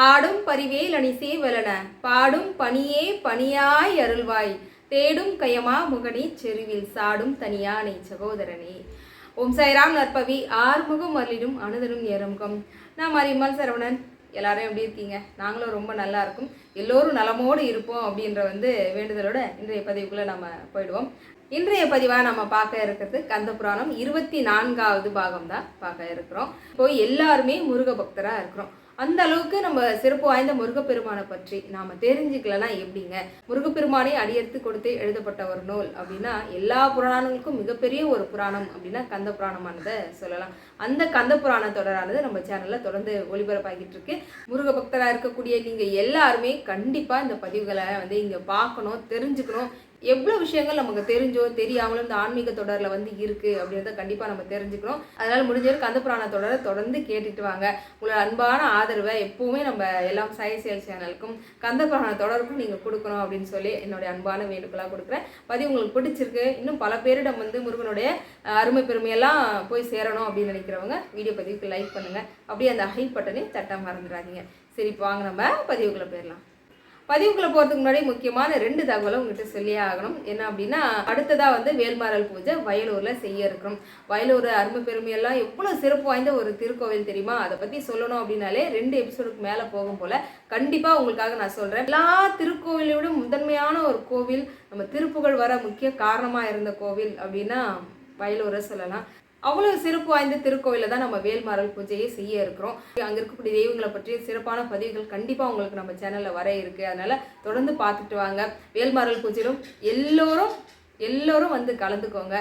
ஆடும் பரிவேல் அணிசே வலன பாடும் பணியே பணியாய் அருள்வாய் தேடும் கயமா முகனி செருவில் சாடும் தனியானை சகோதரனே. ஓம் சாய்ராம். நற்பவி ஆறுமுகம் அருளிடும் அனுதனும் ஏறுமுகம். நான் மரிமல் சரவணன். எல்லாரும் எப்படி இருக்கீங்க? நாங்களும் ரொம்ப நல்லா இருக்கும். எல்லோரும் நலமோடு இருப்போம் அப்படின்ற வேண்டுதலோட இன்றைய பதிவுக்குள்ளே நம்ம போயிடுவோம். இன்றைய பதிவாக நம்ம பார்க்க இருக்கிறது கந்த புராணம் 24வது பாகம் தான் பார்க்க இருக்கிறோம். இப்போ எல்லாருமே முருக பக்தராக இருக்கிறோம். அந்த அளவுக்கு நம்ம சிறப்பு வாய்ந்த முருகப்பெருமானை பற்றி நாம் தெரிஞ்சுக்கலன்னா எப்படிங்க? முருகப்பெருமானை அடியெடுத்து கொடுத்து எழுதப்பட்ட ஒரு நூல் அப்படின்னா எல்லா புராணங்களுக்கும் மிகப்பெரிய ஒரு புராணம் அப்படின்னா கந்த புராணமானதை சொல்லலாம். அந்த கந்த புராண தொடரானது நம்ம சேனலில் தொடர்ந்து ஒளிபரப்பாகிட்டு இருக்கு. முருக பக்தராக இருக்கக்கூடிய நீங்கள் எல்லாருமே கண்டிப்பாக இந்த பதிவுகளை இங்கே பார்க்கணும், தெரிஞ்சுக்கணும். எவ்வளோ விஷயங்கள் நமக்கு தெரிஞ்சோ தெரியாமலும் இந்த ஆன்மீக தொடரில் இருக்குது அப்படின்றத கண்டிப்பாக நம்ம தெரிஞ்சுக்கணும். அதனால் முடிஞ்சவருக்கு கந்த புராண தொடரை தொடர்ந்து கேட்டுட்டு வாங்க. உங்களோட அன்பான ஆதரவை எப்போவுமே நம்ம எல்லாம் சாய் செயல் சேனலுக்கும் கந்த புராண தொடருக்கும் நீங்கள் கொடுக்கணும் அப்படின்னு சொல்லி என்னுடைய அன்பான வேண்டுகோளாக கொடுக்குறேன். பதிவு உங்களுக்கு பிடிச்சிருக்கு, இன்னும் பல பேரிடம் முருகனுடைய அருமை பெருமையெல்லாம் போய் சேரணும் அப்படின்னு நினைக்கிறவங்க வீடியோ பதிவுக்கு லைக் பண்ணுங்கள். அப்படியே அந்த ஹை பட்டனை தட்ட மறந்துடாதீங்க. சரி, இப்போ வாங்க நம்ம பதிவுக்குள்ளே போயிடலாம். பதிவுக்குள்ளே போகிறதுக்கு முன்னாடி முக்கியமான 2 தகவலை உங்கள்கிட்ட சொல்லியே ஆகணும். என்ன அப்படின்னா, அடுத்ததாக வேல்மாறல் பூஜை வயலூரில் செய்ய இருக்கிறோம். வயலூர் அருமை பெருமையெல்லாம் எவ்வளோ சிறப்பு வாய்ந்த ஒரு திருக்கோவில் தெரியுமா? அதை பற்றி சொல்லணும் அப்படின்னாலே 2 எபிசோடுக்கு மேலே போகும் போல் கண்டிப்பாக உங்களுக்காக நான் சொல்கிறேன். எல்லா திருக்கோவிலோட முதன்மையான ஒரு கோவில், நம்ம திருப்புகழ் வர முக்கிய காரணமாக இருந்த கோவில் அப்படின்னா வயலூரை சொல்லலாம். அவ்வளோ சிறப்பு வாய்ந்த திருக்கோயிலில் தான் நம்ம வேல்மாறல் பூஜையை செய்ய இருக்கிறோம். அங்கே இருக்கக்கூடிய தெய்வங்களை பற்றிய சிறப்பான பதிவுகள் கண்டிப்பாக உங்களுக்கு நம்ம சேனலில் வர இருக்குது. அதனால் தொடர்ந்து பார்த்துட்டு வாங்க. வேல்மாறல் பூஜையிலும் எல்லோரும் கலந்துக்கோங்க.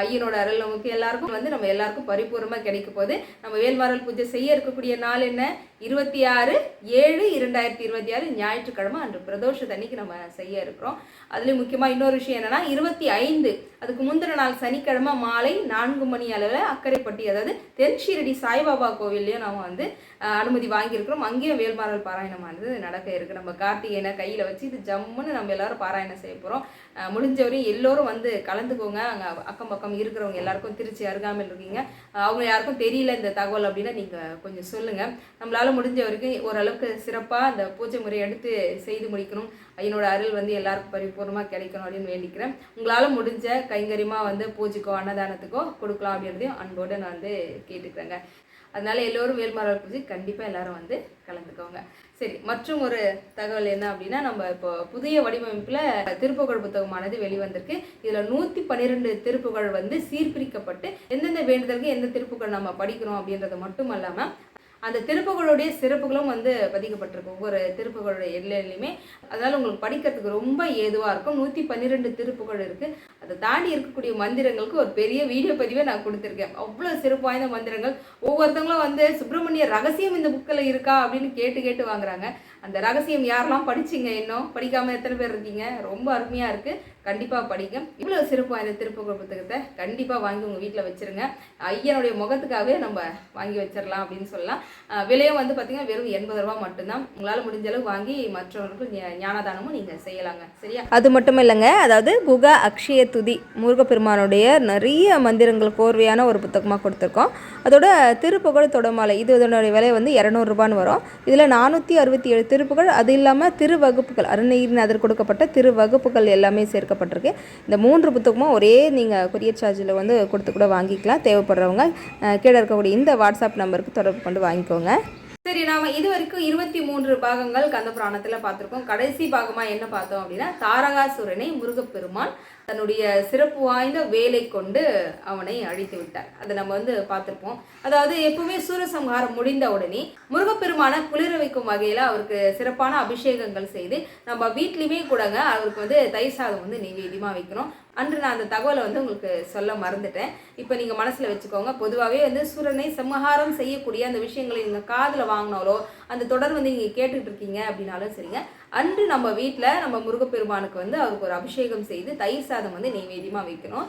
ஐயனோட அருள் நமக்கு எல்லாருக்கும் நம்ம எல்லாருக்கும் பரிபூர்ணமாக கிடைக்க போது. நம்ம வேல்மாறல் பூஜை செய்ய இருக்கக்கூடிய நாள் என்ன? 26/7/2026 ஞாயிற்றுக்கிழமை அன்று பிரதோஷ அன்னைக்கு நம்ம செய்ய இருக்கிறோம். அதுலேயும் முக்கியமாக இன்னொரு விஷயம் என்னென்னா 25 அதுக்கு முந்தின நாள் சனிக்கிழமை மாலை 4 மணி அளவில் அக்கரைப்பட்டி, அதாவது தென் ஷீரடி சாய்பாபா கோவில்லையும் நம்ம அனுமதி வாங்கியிருக்கிறோம். அங்கேயும் வேல்மாறல் பாராயணமானது நடக்க இருக்குது. நம்ம கார்த்திகேயனை கையில் வச்சு இது ஜம்முன்னு நம்ம எல்லாரும் பாராயணம் செய்ய போகிறோம். முடிஞ்சவரையும் எல்லோரும் கலந்துக்கோங்க. அங்கே அக்கம் பக்கம் இருக்கிறவங்க எல்லாருக்கும், திருச்சி அருகாமையில் இருக்கீங்க, அவங்க யாருக்கும் தெரியல இந்த தகவல் அப்படின்னா நீங்கள் கொஞ்சம் சொல்லுங்கள். நம்மளால் முடிஞ்ச வரைக்கும் ஓரளவுக்கு சிறப்பாக அந்த பூஜை முறையை எடுத்து செய்து முடிக்கணும். ஐயனோட அருள் எல்லாருக்கும் பரிபூர்ணமாக கிடைக்கணும் அப்படின்னு வேண்டிக்கிறேன். உங்களால் முடிஞ்ச கைங்கரியமாக பூஜைக்கோ அன்னதானத்துக்கோ கொடுக்கலாம் அப்படின்றதையும் அன்போடு நான் கேட்டுக்கிறேங்க. அதனால எல்லோரும் வேல்மாறல் பூஜை கண்டிப்பாக எல்லாரும் கலந்துக்கோங்க. சரி, மற்றும் ஒரு தகவல் என்ன அப்படின்னா, நம்ம இப்போ புதிய வடிவமைப்பில் திருப்புகழ் புத்தகமானது வெளிவந்திருக்கு. இதில் 112 திருப்புகழ் சீர்பிரிக்கப்பட்டு எந்தெந்த வேண்டுதலுக்கு எந்த திருப்புகழ் நம்ம படிக்கிறோம் அப்படின்றது மட்டும் இல்லாமல் அந்த திருப்புகளுடைய சிறப்புகளும் பதிக்கப்பட்டிருக்கு ஒவ்வொரு திருப்புகளுடைய எல்லையிலையுமே. அதனால் உங்களுக்கு படிக்கிறதுக்கு ரொம்ப ஏதுவாக இருக்கும். 112 திருப்புகள் இருக்குது. அதை தாண்டி இருக்கக்கூடிய மந்திரங்களுக்கு ஒரு பெரிய வீடியோ பதிவை நான் கொடுத்துருக்கேன். அவ்வளோ சிறப்பு வாய்ந்த மந்திரங்கள். ஒவ்வொருத்தவங்களும் சுப்பிரமணிய ரகசியம் இந்த புக்கில் இருக்கா அப்படின்னு கேட்டு வாங்குறாங்க. அந்த ரகசியம் யாரெல்லாம் படிச்சிங்க, இன்னும் படிக்காமல் எத்தனை பேர் இருக்கீங்க? ரொம்ப அருமையாக இருக்குது, கண்டிப்பாக படிங்க. இவ்வளோ சிறப்பு வாய்ந்த திருப்புகழ் புத்தகத்தை கண்டிப்பாக வாங்கி உங்கள் வீட்டில் வச்சுருங்க. ஐயனுடைய முகத்துக்காகவே நம்ம வாங்கி வச்சிடலாம் அப்படின்னு சொல்லலாம். விலையும் பார்த்திங்கன்னா வெறும் 80 ரூபா மட்டும்தான். உங்களால் முடிஞ்ச அளவு வாங்கி மற்றவர்களுக்கு ஞானதானமும் நீங்கள் செய்யலாங்க. சரியா? அது மட்டும் இல்லைங்க, அதாவது குக அக்ஷய துதி முருகப்பெருமானுடைய நிறைய மந்திரங்கள் கோர்வையான ஒரு புத்தகமாக கொடுத்துருக்கோம். அதோட திருப்புகழ் தொடமாலை, இது இதனுடைய விலை 200 ரூபான்னு வரும். இதில் 467 திருப்புகள், அது இல்லாமல் திருவகுப்புகள், அருணகிரிநாதர் கொடுக்கப்பட்ட திருவகுப்புகள் எல்லாமே சேர்க்கப்பட்டிருக்கு. இந்த 3 புத்தகமும் ஒரே நீங்கள் கொரியர் சார்ஜில் கொடுத்து கூட வாங்கிக்கலாம். தேவைப்படுறவங்க கீழே இருக்கக்கூடிய இந்த வாட்ஸ்அப் நம்பருக்கு தொடர்பு கொண்டு வாங்கிக்கோங்க. சரி, நாம் இது வரைக்கும் 23 பாகங்கள் கந்த புராணத்தில் பார்த்துருக்கோம். கடைசி பாகமாக என்ன பார்த்தோம் அப்படின்னா, தாரகாசுரனை முருகப்பெருமான் தன்னுடைய சிறப்பு வாய்ந்த வேலை கொண்டு அவனை அழித்து விட்டார். அதை நம்ம பார்த்துருப்போம். அதாவது எப்பவுமே சூரசம்ஹாரம் முடிந்த உடனே முருகப்பெருமான குளிர வைக்கும் வகையில் அவருக்கு சிறப்பான அபிஷேகங்கள் செய்து நம்ம வீட்லேயுமே கூடங்க அவருக்கு தயிர் சாதம் நெய்வேத்தியமாக வைக்கணும். அன்று நான் அந்த தகவலை உங்களுக்கு சொல்ல மறந்துட்டேன். இப்போ நீங்கள் மனசில் வச்சுக்கோங்க. பொதுவாகவே சூரனை சம்ஹாரம் செய்யக்கூடிய அந்த விஷயங்களை நீங்கள் காதில் வாங்கினாலோ அந்த தொடர் நீங்கள் கேட்டுக்கிட்டு இருக்கீங்க அப்படின்னாலும் சரிங்க, அன்று நம்ம வீட்டில் நம்ம முருகப்பெருமானுக்கு அவருக்கு ஒரு அபிஷேகம் செய்து தயிர் சாதம் நெய்வேத்தியமாக வைக்கணும்.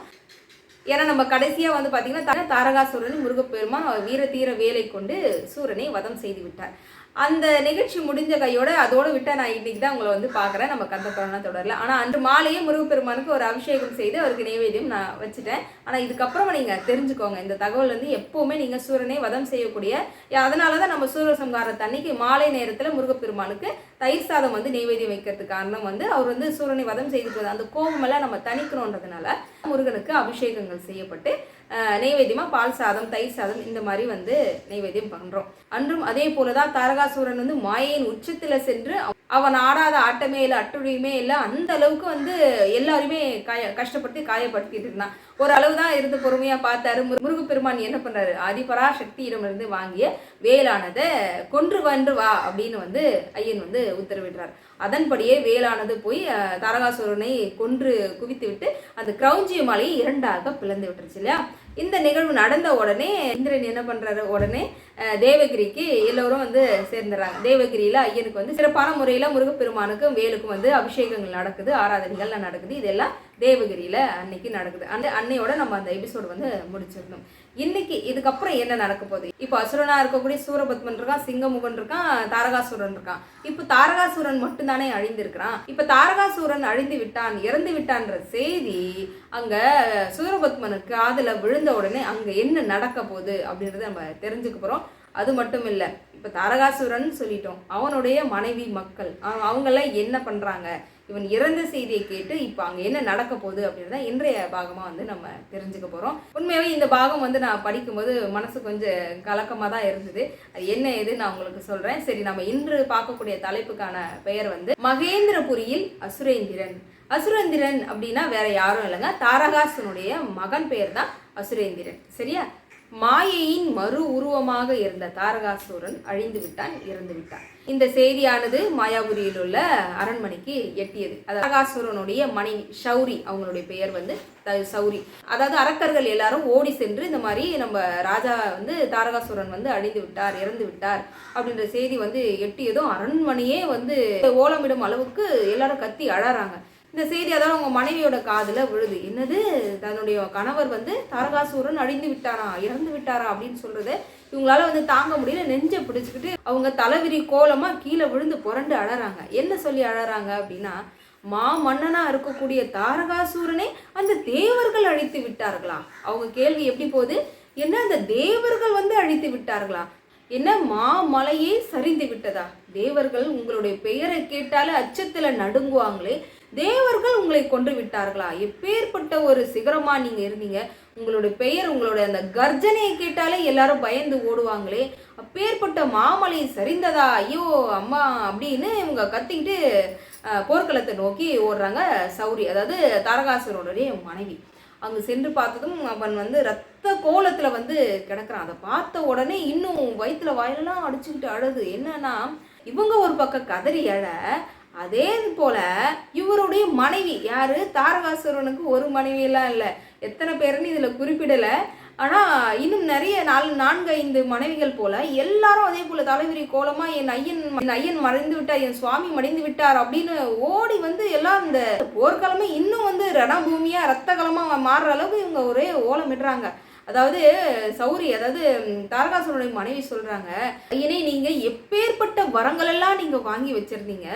ஏன்னா நம்ம கடைசியாக பார்த்தீங்கன்னா தாரகாசுரன் முருகப்பெருமான் வீர தீர வேலை கொண்டு சூரனை வதம் செய்து விட்டார். அந்த நிகழ்ச்சி முடிஞ்ச கையோட அதோட விட்ட நான் இன்னைக்கு தான் உங்களை வந்து பார்க்குறேன் நம்ம கந்தபுராண தொடரில். ஆனால் அன்று மாலையே முருகப்பெருமானுக்கு ஒரு அபிஷேகம் செய்து அவருக்கு நைவேத்தியம் நான் வச்சுட்டேன். ஆனால் இதுக்கப்புறமா நீங்கள் தெரிஞ்சுக்கோங்க, இந்த தகவல் வந்து எப்போவுமே நீங்கள் சூரனை வதம் செய்யக்கூடிய, அதனால தான் நம்ம சூரசம்ஹாரத்து அன்னைக்கு மாலை நேரத்தில் முருகப்பெருமானுக்கு தயிர் சாதம் வந்து நைவேத்தியம் வைக்கிறதுக்கு காரணம் வந்து அவர் வந்து சூரனை வதம் செய்து அந்த கோபமெல்லாம் நம்ம தணிக்கணுன்றதுனால முருகனுக்கு அபிஷேகங்கள் செய்யப்பட்டு நைவேத்தியமாக பால் சாதம் தயிர் சாதம் இந்த மாதிரி வந்து நைவேத்தியம் பண்ணுறோம். அன்றும் அதே போல தான் தாரகாசூரன் வந்து மாயையின் உச்சத்தில் சென்று அவன் ஆடாத ஆட்டமே இல்லை, அட்டுழியுமே இல்லை, அந்த அளவுக்கு வந்து எல்லாருமே கஷ்டப்பட்டு காயப்படுத்திட்டு இருந்தான். ஒரு அளவு தான் இருந்து பொறுமையாக பார்த்தாரு. முருகப்பெருமான் என்ன பண்ணுறாரு, ஆதிபராசக்தியிடமிருந்து வாங்கிய வேலானதை கொன்று வென்று வா அப்படின்னு வந்து ஐயன் வந்து உத்தரவிடுறார். அதன்படியே வேலானது போய் தாரகாசூரனை கொன்று குவித்து விட்டு அந்த கிரௌஞ்சிய மலையை 2ஆக பிளந்து விட்டுருச்சு இல்லையா. இந்த நிகழ்வு நடந்த உடனே இந்திரன் என்ன பண்ணுறாரு, உடனே தேவகிரிக்கு எல்லோரும் வந்து சேர்ந்துடுறாங்க. தேவகிரியில் ஐயனுக்கு வந்து சிறப்பான முறையில் முருகப்பெருமானுக்கும் வேலுக்கும் வந்து அபிஷேகங்கள் நடக்குது, ஆராதனைகள்லாம் நடக்குது. இதெல்லாம் தேவகிரியில் அன்னைக்கு நடக்குது. அந்த அன்னையோட நம்ம அந்த எபிசோடு வந்து முடிச்சிடணும். இன்னைக்கு இதுக்கப்புறம் என்ன நடக்க போகுது, இப்போ அசுரனாக இருக்கக்கூடிய சூரபத்மன் இருக்கான், சிங்கமுகன் இருக்கான், தாரகாசூரன் இருக்கான். இப்போ தாரகாசூரன் மட்டும்தானே அழிந்திருக்கிறான். இப்போ தாரகாசூரன் அழிந்து விட்டான், இறந்து விட்டான்ற செய்தி அங்கே சூரபத்மனுக்கு அதில் விழுந்த உடனே அங்கே என்ன நடக்க போகுது அப்படின்றத நம்ம தெரிஞ்சுக்க போகிறோம். அது மட்டும் இல்லை, இப்போ தாரகாசூரன் சொல்லிட்டோம், அவனுடைய மனைவி மக்கள் அவங்கெல்லாம் என்ன பண்ணுறாங்க, இவன் இறந்த செய்தியை கேட்டு இப்போ அங்கே என்ன நடக்க போகுது அப்படின்றத இன்றைய பாகமாக வந்து நம்ம தெரிஞ்சுக்க போகிறோம். உண்மையாகவே இந்த பாகம் வந்து நான் படிக்கும்போது மனசு கொஞ்சம் கலக்கமாக தான் இருந்தது. அது என்ன ஏது நான் உங்களுக்கு சொல்கிறேன். சரி, நம்ம இன்று பார்க்கக்கூடிய தலைப்புக்கான பெயர் வந்து மகேந்திரபுரியில் அசுரேந்திரன். அசுரேந்திரன் அப்படின்னா வேற யாரும் இல்லைங்க, தாரகாசுனுடைய மகன் பெயர் தான் அசுரேந்திரன். சரியா. மாயையின் மறு உருவமாக இருந்த தாரகாசூரன் அழிந்து விட்டான், இறந்து விட்டான். இந்த செய்தியானது மாயாபுரியில் உள்ள அரண்மனைக்கு எட்டியது. தாரகாசூரனுடைய மனைவி சௌரி, அவங்களுடைய பெயர் வந்து சௌரி. அதாவது அரக்கர்கள் எல்லாரும் ஓடி சென்று இந்த மாதிரி நம்ம ராஜா வந்து தாரகாசூரன் வந்து அழிந்து விட்டார், இறந்து விட்டார் அப்படின்ற செய்தி வந்து எட்டியதும் அரண்மனையே வந்து ஓலமிடும் அளவுக்கு எல்லாரும் கத்தி அழறாங்க. இந்த செய்தி அதாவது அவங்க மனைவியோட காதில் விழுது. என்னது, தன்னுடைய கணவர் வந்து தாரகாசூரன் அழிந்து விட்டாரா, இறந்து விட்டாரா அப்படின்னு சொல்றது இவங்களால வந்து தாங்க முடியல. நெஞ்சை பிடிச்சிக்கிட்டு அவங்க தலைவிரி கோலமாக கீழே விழுந்து புரண்டு அழறாங்க. என்ன சொல்லி அழறாங்க அப்படின்னா, மன்னனா இருக்கக்கூடிய தாரகாசூரனை அந்த தேவர்கள் அழித்து விட்டார்களா. அவங்க கேள்வி எப்படி போகுது, என்ன அந்த தேவர்கள் வந்து அழித்து விட்டார்களா, என்ன மாமலையே சரிந்து விட்டதா, தேவர்கள் உங்களுடைய பெயரை கேட்டாலே அச்சத்துல நடுங்குவாங்களே, தேவர்கள் உங்களை கொன்று விட்டார்களா, எப்பேற்பட்ட ஒரு சிகரமா நீங்க இருந்தீங்க, உங்களுடைய பெயர் உங்களுடைய அந்த கர்ஜனையை கேட்டாலே எல்லாரும் பயந்து ஓடுவாங்களே, அப்பேற்பட்ட மாமலை சரிந்ததா, ஐயோ அம்மா அப்படின்னு இவங்க கத்திக்கிட்டு போர்க்களத்தை நோக்கி ஓடுறாங்க. சௌரி அதாவது தாரகாசுரனுடைய மனைவி. அங்கே சென்று பார்த்ததும் அவன் வந்து ரத்த கோலத்தில் வந்து கிடக்கிறான். அதை பார்த்த உடனே இன்னும் வயிற்றுல வாயிலெல்லாம் அடிச்சுக்கிட்டு அழுது. என்னன்னா, இவங்க ஒரு பக்கம் கதறி அழ, அதே போல இவருடைய மனைவி யாரு, தாரகாசுரனுக்கு ஒரு மனைவியெல்லாம் இல்லை, எத்தனை பேருன்னு இதில் குறிப்பிடலை. ஆனால் இன்னும் நிறைய 4-5 மனைவிகள் போல எல்லாரும் அதே போல தலைவிரி கோலமா என் ஐயன் மறைந்து விட்டார், என் சுவாமி மடிந்து விட்டார் அப்படின்னு ஓடி வந்து எல்லாம் இந்த போர்க்களமே இன்னும் வந்து ரணபூமியா ரத்தகலமா மாறுற அளவுக்கு இவங்க ஒரே ஓலமிடுறாங்க. அதாவது சௌரி அதாவது தாரகாசுரனுடைய மனைவி சொல்றாங்க, ஐயனே நீங்க எப்பேற்பட்ட வரங்கள் எல்லாம் நீங்க வாங்கி வச்சிருந்தீங்க,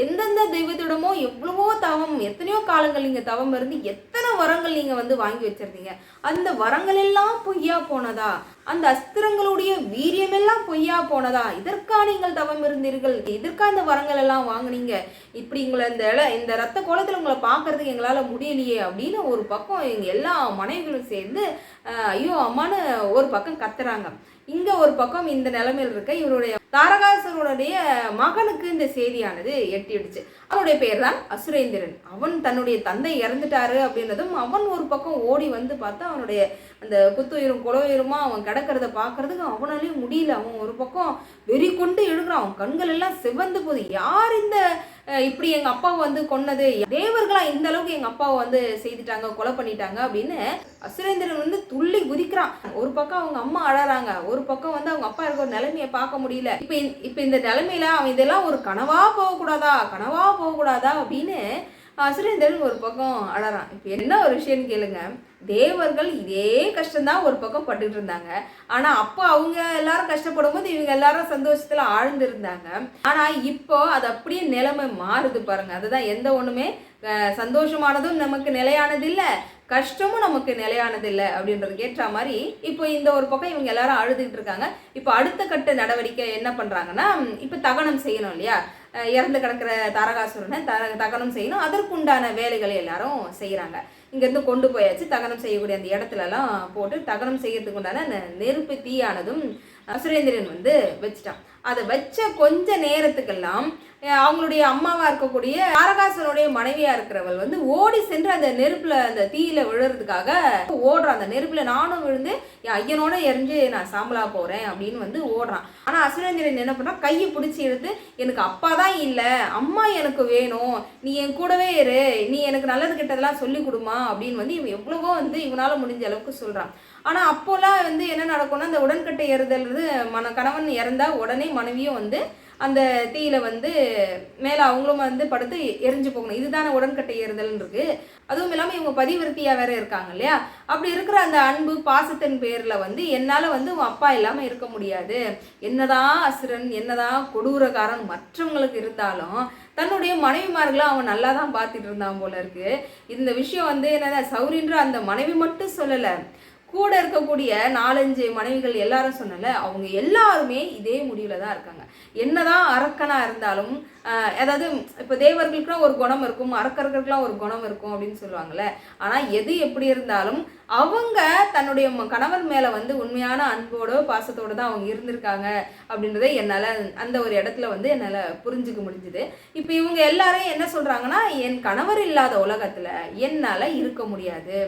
எந்தெந்த தெய்வத்திடமோ எவ்வளவோ தவம், எத்தனையோ காலங்கள் நீங்க தவம் இருந்து எத்தனை வரங்கள் நீங்க வந்து வாங்கி வச்சிருந்தீங்க, அந்த வரங்கள் எல்லாம் பொய்யா போனதா, அந்த அஸ்திரங்களுடைய வீரியம் எல்லாம் பொய்யா போனதா, இதற்கா நீங்கள் தவம் இருந்தீர்கள், இதற்கா இந்த வரங்கள் எல்லாம் வாங்கினீங்க, இப்படி உங்களை இந்த ரத்த கோலத்தில் உங்களை பார்க்கறதுக்கு எங்களால் முடியலையே அப்படின்னு ஒரு பக்கம் எங்கள் எல்லா மனைவிகளும் சேர்ந்து ஐயோ அம்மான்னு ஒரு பக்கம் கத்துறாங்க. இங்க ஒரு பக்கம் இந்த நிலைமையில் இருக்க இவருடைய தாரகாசுரனுடைய மகனுக்கு இந்த செய்தியானது எட்டிடுச்சு. அவனுடைய பேர் தான் அசுரேந்திரன். அவன் தன்னுடைய தந்தை இறந்துட்டாரு அப்படின்றதும் அவன் ஒரு பக்கம் ஓடி வந்து பார்த்தா அவனுடைய அந்த குத்துயிரும் குலவுயிருமா அவன் கிடக்கிறத பார்க்கறதுக்கு அவனாலேயும் முடியல. அவன் ஒரு பக்கம் வெறி கொண்டு எழுகிறான், அவன் கண்கள் எல்லாம் சிவந்து போகுது. யார் இந்த இப்படி எங்கள் அப்பாவை வந்து கொன்னது, தேவர்களா இந்த அளவுக்கு எங்கள் அப்பாவை வந்து செய்துட்டாங்க, கொலை பண்ணிட்டாங்க அப்படின்னு அசுரேந்திரன் வந்து துள்ளி குதிக்கிறான். ஒரு பக்கம் அவங்க அம்மா அழறாங்க, ஒரு பக்கம் வந்து அவங்க அப்பா இருக்கிற நிலைமையை பார்க்க முடியல. இப்போ இந்த நிலைமையில அவன் இதெல்லாம் ஒரு கனவா போகக்கூடாதா அப்படின்னு அசுரேந்திரன் ஒரு பக்கம் அழறான். இப்போ என்ன ஒரு விஷயம்னு கேளுங்க, தேவர்கள் இதே கஷ்டம்தான் ஒரு பக்கம் பட்டுட்டு இருந்தாங்க. ஆனா அப்போ அவங்க எல்லாரும் கஷ்டப்படும் போது இவங்க எல்லாரும் சந்தோஷத்துல ஆழ்ந்திருந்தாங்க. ஆனா இப்போ அது அப்படியே நிலைமை மாறுது பாருங்க. அதுதான் எந்த ஒண்ணுமே சந்தோஷமானதும் நமக்கு நிலையானது இல்லை, கஷ்டமும் நமக்கு நிலையானது இல்லை அப்படின்றதுக்கு ஏற்ற மாதிரி இப்போ இந்த ஒரு பக்கம் இவங்க எல்லாரும் அழுதுகிட்டு இருக்காங்க. இப்போ அடுத்த கட்ட நடவடிக்கை என்ன பண்றாங்கன்னா, இப்போ தகனம் செய்யணும் இல்லையா, இறந்து கிடக்கிற தாரகாசுரனை தகனம் செய்யணும். அதற்குண்டான வேலைகளை எல்லாரும் செய்கிறாங்க. இங்கேருந்து கொண்டு போயாச்சு, தகனம் செய்யக்கூடிய அந்த இடத்துலலாம் போட்டு தகனம் செய்யறதுக்கு உண்டான அந்த நெருப்பு தீயானதும் சுரேந்திரன் வந்து வச்சுட்டான். அதை வச்ச கொஞ்ச நேரத்துக்கெல்லாம் அவங்களுடைய அம்மாவா இருக்கக்கூடிய தாரகாசுரனுடைய மனைவியா இருக்கிறவள் வந்து ஓடி சென்று அந்த நெருப்புல அந்த தீயில விழுறதுக்காக ஓடுறான். அந்த நெருப்புல நானும் விழுந்து என் ஐயனோட எரிஞ்சு நான் சாம்பலா போறேன் அப்படின்னு வந்து ஓடுறான். ஆனா அசுரேந்திரன் என்ன பண்றான், கையை பிடிச்சி எடுத்து எனக்கு அப்பா தான் இல்லை, அம்மா எனக்கு வேணும், நீ என் கூடவே இரு, நீ எனக்கு நல்லது கெட்டதெல்லாம் சொல்லி கொடுமா அப்படின்னு வந்து இவன் எவ்வளவோ வந்து இவனால முடிஞ்ச அளவுக்கு சொல்றான். ஆனா அப்போலாம் வந்து என்ன நடக்கும்னா, அந்த உடன்கட்டை ஏறுதல் கணவன் இறந்தா உடனே மனைவியும் வந்து அந்த தீயில வந்து மேலே அவங்களும் வந்து படுத்து எரிஞ்சு போகணும். இதுதானே உடன்கட்டை ஏறுதல்னு இருக்கு. அதுவும் இல்லாமல் இவங்க பதிவிருத்தியா வேற இருக்காங்க இல்லையா. அப்படி இருக்கிற அந்த அன்பு பாசத்தின் பேரில் வந்து என்னால் வந்து உன் அப்பா இல்லாமல் இருக்க முடியாது, என்னதான் அசுரன் என்னதான் கொடூரக்காரன் மற்றவங்களுக்கு இருந்தாலும் தன்னுடைய மனைவிமார்களை அவன் நல்லா தான் பார்த்துட்டு இருந்தான் போல இருக்கு. இந்த விஷயம் வந்து என்னன்னா சௌரின்ற அந்த மனைவி மட்டும் சொல்லலை, கூட இருக்கக்கூடிய 4-5 மனைவிகள் எல்லாரும் சொன்னல, அவங்க எல்லாருமே இதே முடிவில் தான் இருக்காங்க. என்னதான் அரக்கனா இருந்தாலும், அதாவது இப்போ தேவர்களுக்குலாம் ஒரு குணம் இருக்கும், அரக்கர்களுக்குலாம் ஒரு குணம் இருக்கும் அப்படின்னு சொல்லுவாங்கல்ல. ஆனால் எது எப்படி இருந்தாலும் அவங்க தன்னுடைய கணவன் மேலே வந்து உண்மையான அன்போட பாசத்தோடு தான் அவங்க இருந்திருக்காங்க அப்படின்றத என்னால் அந்த ஒரு இடத்துல வந்து என்னால் புரிஞ்சுக்க முடிஞ்சுது. இப்போ இவங்க எல்லாரும் என்ன சொல்கிறாங்கன்னா, என் கணவர் இல்லாத உலகத்தில் என்னால் இருக்க முடியாது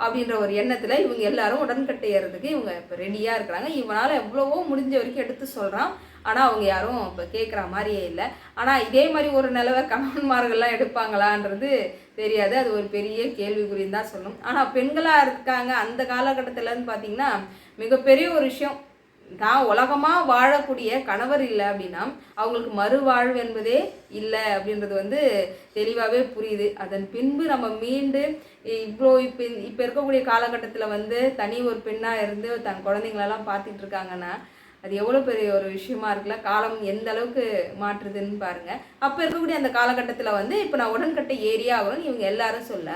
அப்படின்ற ஒரு எண்ணத்தில் இவங்க எல்லாரும் உடன்கட்டை ஏறதுக்கு இவங்க இப்போ ரெடியாக இருக்கிறாங்க. இவனால் எவ்வளவோ முடிஞ்ச வரைக்கும் எடுத்து சொல்கிறான். ஆனால் அவங்க யாரும் இப்போ கேட்குற மாதிரியே இல்லை. ஆனால் இதே மாதிரி ஒரு நிலவை கணவன்மார்கள்லாம் எடுப்பாங்களான்றது தெரியாது. அது ஒரு பெரிய கேள்விக்குறின்னு தான் சொல்லணும். ஆனால் பெண்களாக இருக்காங்க அந்த காலகட்டத்தில்னு பார்த்தீங்கன்னா மிகப்பெரிய ஒரு விஷயம் தான். உலகமாக வாழக்கூடிய கணவர் இல்லை அப்படின்னா அவங்களுக்கு மறுவாழ்வு என்பதே இல்லை அப்படின்றது வந்து தெளிவாகவே புரியுது. அதன் பின்பு நம்ம மீண்டு இப்போ இருக்கக்கூடிய காலகட்டத்தில் வந்து தனி ஒரு பெண்ணாக இருந்து தன் குழந்தைங்களெல்லாம் பார்த்துட்டு இருக்காங்கன்னா அது எவ்வளோ பெரிய ஒரு விஷயமா இருக்குல்ல. காலம் எந்த அளவுக்கு மாற்றுதுன்னு பாருங்கள். அப்போ இருக்கக்கூடிய அந்த காலகட்டத்தில் வந்து இப்போ நான் உடன்கட்டை ஏரியா ஆகணும்னு இவங்க எல்லாரும் சொல்ல,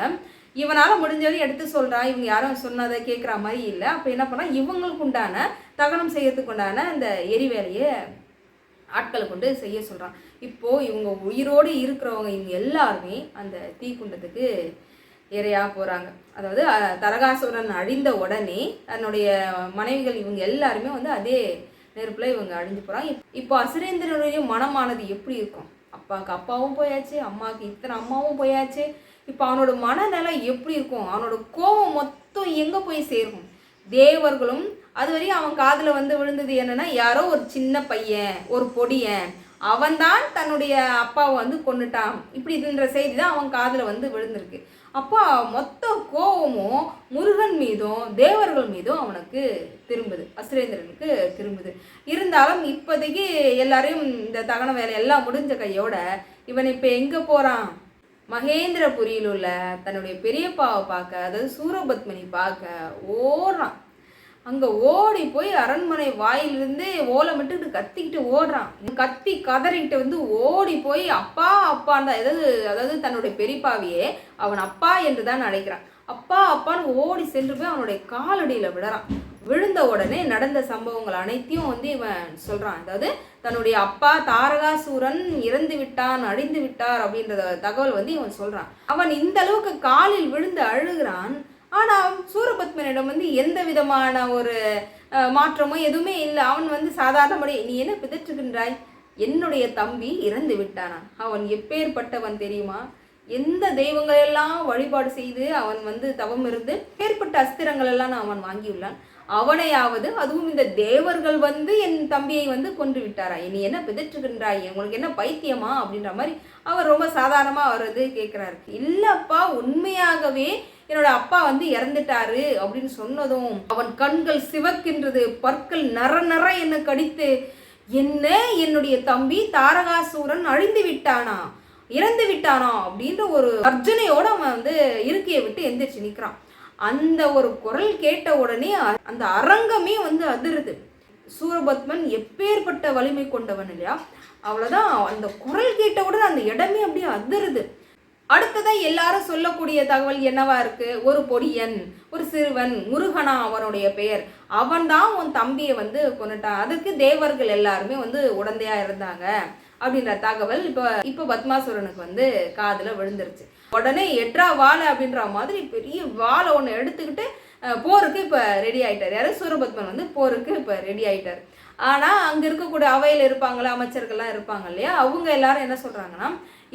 இவனால் முடிஞ்சதை எடுத்து சொல்கிறான். இவங்க யாரும் சொன்னதை கேட்குற மாதிரி இல்லை. அப்போ என்ன பண்ணால் இவங்களுக்கு உண்டான தகனம் செய்யறதுக்கு உண்டான அந்த எரி வேலையை ஆட்களை கொண்டு செய்ய சொல்கிறான். இப்போது இவங்க உயிரோடு இருக்கிறவங்க இவங்க எல்லாருமே அந்த தீக்குண்டத்துக்கு இரையாக போகிறாங்க. அதாவது தாரகாசுரன் அழிந்த உடனே தன்னுடைய மனைவிகள் இவங்க எல்லாருமே வந்து அதே நெருப்பில் இவங்க அழிஞ்சு போகிறாங்க. இப்போ அசுரேந்திரனுடைய மனமானது எப்படி இருக்கும், அப்பாவுக்கு அப்பாவும் போயாச்சு, அம்மாவுக்கு இத்தனை அம்மாவும் போயாச்சு. இப்போ அவனோட மனநிலை எப்படி இருக்கும், அவனோட கோபம் மொத்தம் எங்கே போய் சேரும். தேவர்களும் அதுவரையும் அவன் காதில் வந்து விழுந்தது என்னன்னா, யாரோ ஒரு சின்ன பையன் ஒரு பொடியன் அவன்தான் தன்னுடைய அப்பாவை வந்து கொண்டுட்டான் இப்படி இதுன்ற செய்தி தான் அவன் காதில் வந்து விழுந்திருக்கு. அப்போ மொத்த கோபமும் முருகன் மீதும் தேவர்கள் மீதும் அவனுக்கு திரும்புது, அசுரேந்திரனுக்கு திரும்புது. இருந்தாலும் இப்போதைக்கு எல்லாரையும் இந்த தகன வேலை எல்லாம் முடிஞ்ச கையோட இவன் இப்போ எங்கே போகிறான், மகேந்திரபுரியில் உள்ள தன்னுடைய பெரியப்பாவை பார்க்க, அதாவது சூரபத்மனி பார்க்க ஓடுறான். அங்கே ஓடி போய் அரண்மனை வாயிலிருந்து ஓலமிட்டு கத்திக்கிட்டு ஓடுறான். கத்தி கதறிக்கிட்டு வந்து ஓடி போய் அப்பா அப்பான் தான், அதாவது தன்னுடைய பெரியப்பாவையே அவன் அப்பா என்று தான் அழைக்கிறான். அப்பா அப்பான்னு ஓடி சென்று போய் அவனுடைய காலடியில் விடுறான். விழுந்த உடனே நடந்த சம்பவங்கள் அனைத்தையும் வந்து இவன் சொல்கிறான். அதாவது தன்னுடைய அப்பா தாரகாசூரன் இறந்து விட்டான், அழிந்து விட்டார் அப்படின்ற தகவல் வந்து இவன் சொல்கிறான். அவன் இந்த அளவுக்கு காலில் விழுந்து அழுகிறான். ஆனால் சூரபத்மனிடம் வந்து எந்த விதமான ஒரு மாற்றமோ எதுவுமே இல்லை. அவன் வந்து சாதாரணப்படி, நீ என்ன பிதற்றுகின்றாய், என்னுடைய தம்பி இறந்து விட்டானா, அவன் எப்பேற்பட்டவன் தெரியுமா, எந்த தெய்வங்களெல்லாம் வழிபாடு செய்து அவன் வந்து தவம் இருந்து ஏற்பட்ட அஸ்திரங்கள் எல்லாம் அவன் வாங்கியுள்ளான். அவனையாவது, அதுவும் இந்த தேவர்கள் வந்து என் தம்பியை வந்து கொன்று விட்டாரா, நீ என்ன பிதற்றுகின்றாய், உங்களுக்கு என்ன பைத்தியமா அப்படின்ற மாதிரி அவர் ரொம்ப சாதாரணமாக அவர் வந்து கேட்குறாரு. இல்லப்பா, உண்மையாகவே என்னோட அப்பா வந்து இறந்துட்டாரு அப்படின்னு சொன்னதும் அவன் கண்கள் சிவக்கின்றது, பற்கள் நர என்ன கடித்து, என்ன என்னுடைய தம்பி தாரகாசூரன் அழிந்து விட்டானா, இறந்து விட்டானா அப்படின்ற ஒரு அர்ஜுனையோட அவன் வந்து இருக்கையை விட்டு எந்திரிச்சு நிற்கிறான். அந்த ஒரு குரல் கேட்ட உடனே அந்த அரங்கமே வந்து அதிருது. சூரபத்மன் எப்பேற்பட்ட வலிமை கொண்டவன் இல்லையா, அவ்வளோதான். அந்த குரல் கேட்ட உடனே அந்த இடமே அப்படியே அதிருது. அடுத்ததான் எல்லாரும் சொல்லக்கூடிய தகவல் என்னவா இருக்கு, ஒரு பொடியன், ஒரு சிறுவன், முருகனா அவனுடைய பெயர், அவன் தான் உன் தம்பியை வந்து கொண்டுட்டான், அதுக்கு தேவர்கள் எல்லாருமே வந்து உடந்தையா இருந்தாங்க அப்படின்ற தகவல் இப்போ பத்மாசுரனுக்கு வந்து காதுல விழுந்துருச்சு. உடனே எட்ரா வாழை அப்படின்ற மாதிரி பெரிய வாழை ஒன்று எடுத்துக்கிட்டு போருக்கு இப்போ ரெடி ஆயிட்டார். யாரு, சூரபத்மன் வந்து போருக்கு இப்போ ரெடி ஆயிட்டார். ஆனால் அங்கே இருக்கக்கூடிய அவையில் இருப்பாங்களே அமைச்சர்கள்லாம் இருப்பாங்க இல்லையா, அவங்க எல்லாரும் என்ன சொல்கிறாங்கன்னா,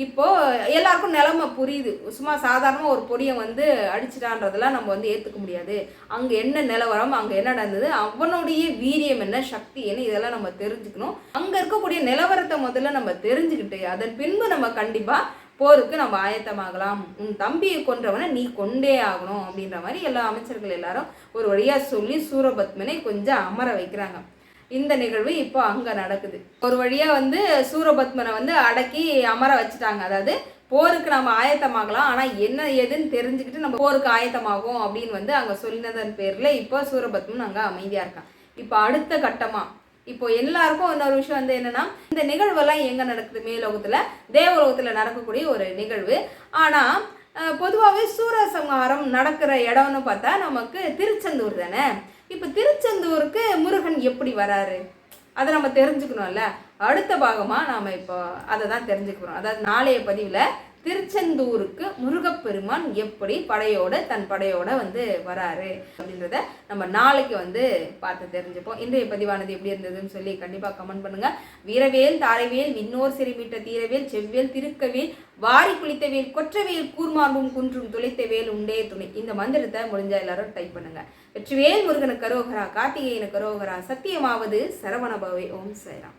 இப்போது எல்லாருக்கும் நிலைமை புரியுது. சும்மா சாதாரணமாக ஒரு பொடியை வந்து அடிச்சிட்டான்றதெல்லாம் நம்ம வந்து ஏற்றுக்க முடியாது. அங்கே என்ன நிலவரம், அங்கே என்ன நடந்தது, அவனுடைய வீரியம் என்ன, சக்தி என்ன, இதெல்லாம் நம்ம தெரிஞ்சுக்கணும். அங்கே இருக்கக்கூடிய நிலவரத்தை முதல்ல நம்ம தெரிஞ்சுக்கிட்டு அதன் பின்பு நம்ம கண்டிப்பாக போருக்கு நம்ம ஆயத்தமாகலாம். உன் தம்பியை கொன்றவனை நீ கொண்டே ஆகணும் அப்படின்ற மாதிரி எல்லா அமைச்சர்கள் எல்லாரும் ஒரு வழியாக சொல்லி சூரபத்மனை கொஞ்சம் அமர வைக்கிறாங்க. இந்த நிகழ்வு இப்போ அங்கே நடக்குது. ஒரு வழியாக வந்து சூரபத்மனை வந்து அடக்கி அமர வச்சுட்டாங்க. அதாவது போருக்கு நம்ம ஆயத்தமாகலாம், ஆனால் என்ன ஏதுன்னு தெரிஞ்சுக்கிட்டு நம்ம போருக்கு ஆயத்தமாகும் அப்படின்னு வந்து அங்கே சொல்லினதன் பேரில் இப்போ சூரபத்மன் அங்கே அமைதியாக இருக்கான். இப்போ அடுத்த கட்டமாக இப்போ எல்லாருக்கும் இன்னொரு விஷயம் வந்து என்னன்னா, இந்த நிகழ்வெல்லாம் எங்கே நடக்குது, மேலோகத்தில் தேவலோகத்தில் நடக்கக்கூடிய ஒரு நிகழ்வு. ஆனால் பொதுவாகவே சூரசம்ஹாரம் நடக்கிற இடம்னு பார்த்தா நமக்கு திருச்செந்தூர் தானே. இப்போ திருச்செந்தூருக்கு முருகன் எப்படி வராரு அதை நம்ம தெரிஞ்சுக்கணும்ல. அடுத்த பாகமாக நாம் இப்போ அதை தான் தெரிஞ்சுக்கிறோம். அதாவது நாளைய பதிவில் திருச்செந்தூருக்கு முருகப்பெருமான் எப்படி தன் படையோட வந்து வராரு அப்படின்றத நம்ம நாளைக்கு வந்து பார்த்து தெரிஞ்சுப்போம். இன்றைய பதிவானது எப்படி இருந்ததுன்னு சொல்லி கண்டிப்பாக கமெண்ட் பண்ணுங்க. வீரவேல் தாரைவேல் விண்ணோர் சிறுமிட்ட தீரவேல் செவ்வேல் திருக்கவேல் வாரி குளித்தவேல் கொற்றவேல் கூர்மார்பும் குன்றும் துளைத்தவேல் உண்டே துணை, இந்த மந்திரத்தை முடிஞ்சா எல்லாரும் டைப் பண்ணுங்க. வெற்றிவேல் முருகனுக்கு கரோகரா, கார்த்திகேயனுக்கு கரோகரா, சத்தியமாவது சரவணபவே. ஓம் சாய்ராம்.